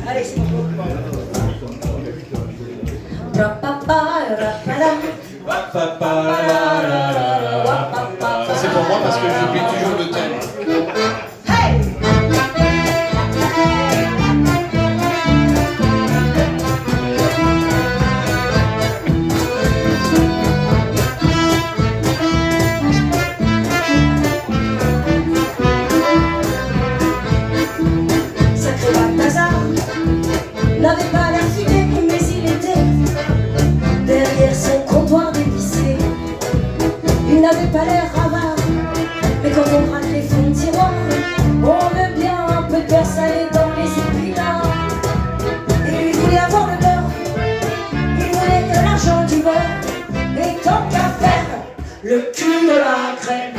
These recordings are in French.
Allez, c'est bon. Ça c'est pour moi parce que j'oublie toujours le thème. Hey! Sacré Balthazar n'avait pas l'air fidèle, mais il était derrière son comptoir d'épicier. Il n'avait pas l'air avare, mais quand on braque les fonds de tiroir, on veut bien un peu de beurre salé dans les épinards. Et lui voulait avoir le beurre, il voulait de l'argent du beurre, et tant qu'à faire, le cul de la crème.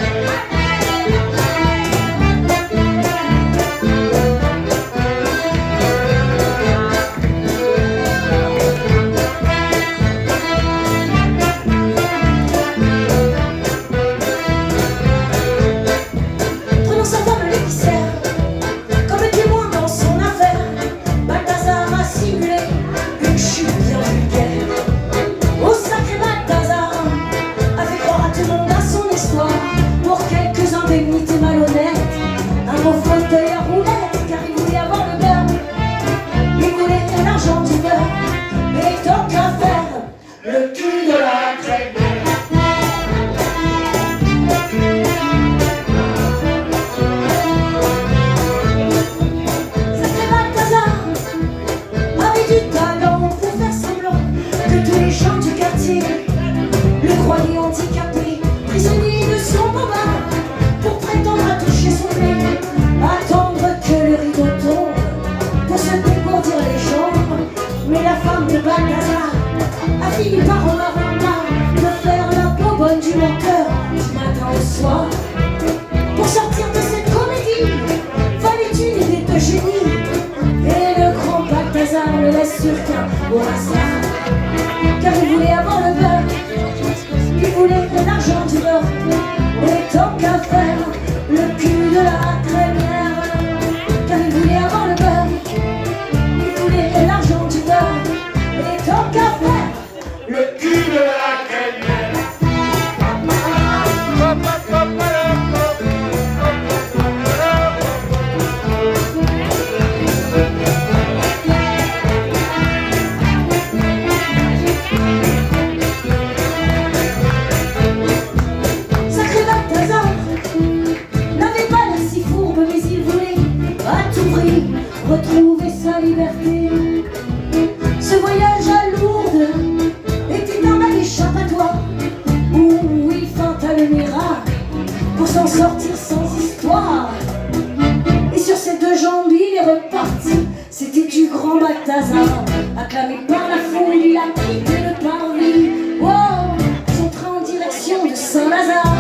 Pour sortir de cette comédie, fallait une idée de génie. Et le grand Balthazar ne laisse sur qu'un au hasard. Car il voulait avoir le beurre, il voulait de l'argent du beurre, et tant qu'à faire, le cul de la crémière. Car il voulait avoir le beurre, il voulait de l'argent du beurre, et tant qu'à faire, le cul de la crémière. Retrouver sa liberté. Ce voyage à Lourdes était un bel échappatoire où il feinta le miracle pour s'en sortir sans histoire. Et sur ses deux jambes il est reparti. C'était du grand Balthazar, acclamé par la foule. Il a quitté le parvis. Wow, son train en direction de Saint-Lazare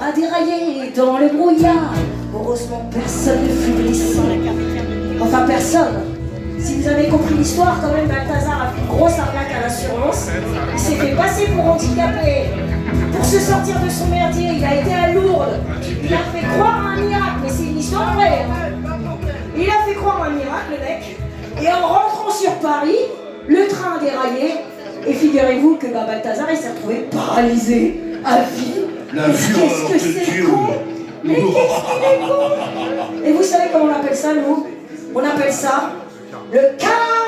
a déraillé dans le brouillard. Heureusement personne ne fut blessé. Enfin personne. Si vous avez compris l'histoire, quand même Balthazar a fait une grosse arnaque à l'assurance. Il s'est fait passer pour handicapé. Pour se sortir de son merdier, il a été à Lourdes. Il a fait croire à un miracle, mais c'est une histoire vraie. Il a fait croire à un miracle, le mec. Et en rentrant sur Paris, le train a déraillé. Et figurez-vous que Balthazar il s'est retrouvé paralysé à vie. Qu'est-ce que c'est con? Mais qu'est-ce qu'il est con? Et vous savez comment on appelle ça, nous? On appelle ça le cas.